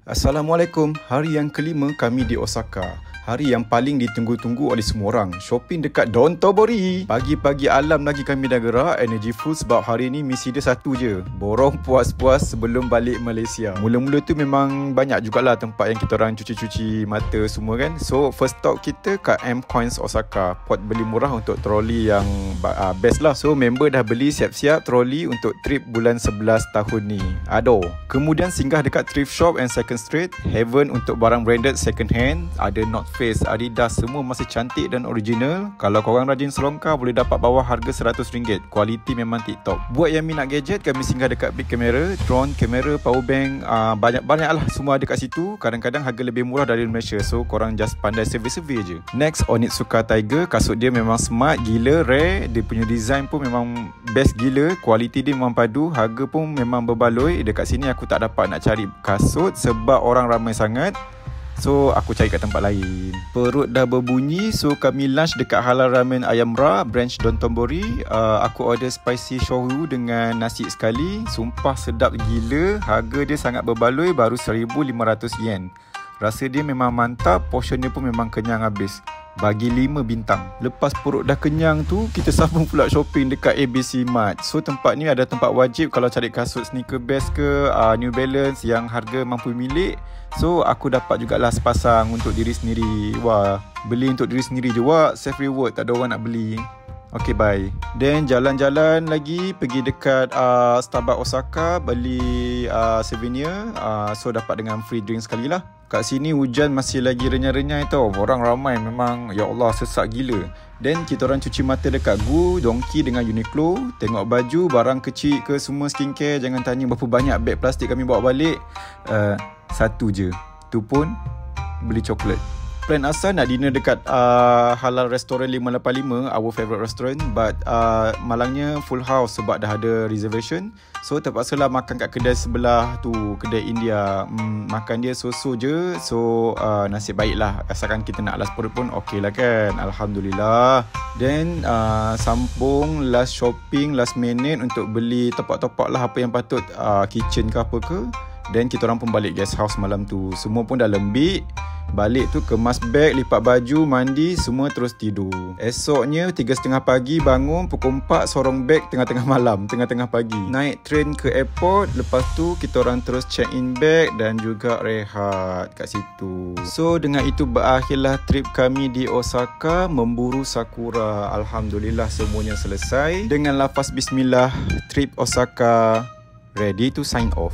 Assalamualaikum. Hari yang kelima kami di Osaka. Hari yang paling ditunggu-tunggu oleh semua orang. Shopping dekat Dontobori. Pagi-pagi alam lagi kami dah gerak. Energy full sebab hari ni misi dia satu je. Borong puas-puas sebelum balik Malaysia. Mula-mula tu memang banyak jugalah tempat yang kita orang cuci-cuci mata semua kan. So first stop kita kat M Coins Osaka. Pot beli murah untuk troli yang best lah. So member dah beli siap-siap troli untuk trip bulan 11 tahun ni. Aduh. Kemudian singgah dekat thrift shop and second street. Heaven untuk barang branded second hand. Ada North Face, Adidas, semua masih cantik dan original. Kalau korang rajin selongkar boleh dapat bawah harga RM100. Kualiti memang tip-top. Buat yang minat gadget, kami singgah dekat big camera, drone, kamera, power bank, banyak-banyak lah semua ada kat situ. Kadang-kadang harga lebih murah dari Malaysia. So korang just pandai survey-survey je. Next, Onitsuka Tiger. Kasut dia memang smart, gila, rare. Dia punya design pun memang best gila. Kualiti dia memang padu. Harga pun memang berbaloi. Dekat sini aku tak dapat nak cari kasut sebab orang ramai sangat. So aku cari kat tempat lain. Perut dah berbunyi. So kami lunch dekat Halal Ramen Ayam Ra, branch Dontobori. Aku order spicy shoyu dengan nasi sekali. Sumpah sedap gila. Harga dia sangat berbaloi, baru RM1,500. Rasa dia memang mantap. Portion dia pun memang kenyang habis. Bagi 5 bintang. Lepas perut dah kenyang tu, kita sambung pula shopping dekat ABC Mart. So tempat ni ada tempat wajib kalau cari kasut sneaker best ke New Balance yang harga mampu milik. So aku dapat jugalah sepasang untuk diri sendiri. Wah, beli untuk diri sendiri je wak. Self reward, tak ada orang nak beli. Okay, bye. Then jalan-jalan lagi, pergi dekat Starbucks Osaka, beli souvenir. So dapat dengan free drink sekali lah. Kat sini hujan masih lagi renyai-renyai tau. Orang ramai memang, ya Allah, sesak gila. Then kita orang cuci mata dekat Gu, Donki dengan Uniqlo. Tengok baju, barang kecil ke semua skincare. Jangan tanya berapa banyak beg plastik kami bawa balik. Satu je. Tu pun beli coklat. Plan asal nak dinner dekat Halal Restaurant 585, our favourite restaurant, but malangnya full house sebab dah ada reservation. So terpaksalah makan kat kedai sebelah tu, kedai India. Makan dia so-so je. So nasib baik lah. Asalkan kita nak alas perut pun okey lah kan. Alhamdulillah. Then sambung last shopping, last minute untuk beli top-up lah apa yang patut, kitchen ke apa ke. Then kita orang pun balik guest house malam tu. Semua pun dah lembik. Balik tu kemas beg, lipat baju, mandi, semua terus tidur. Esoknya 3.30 pagi bangun, pukul 4 sorong beg tengah-tengah malam, tengah-tengah pagi. Naik train ke airport, lepas tu kita orang terus check in beg dan juga rehat kat situ. So dengan itu berakhirlah trip kami di Osaka memburu sakura. Alhamdulillah semuanya selesai. Dengan lafaz bismillah, trip Osaka ready to sign off.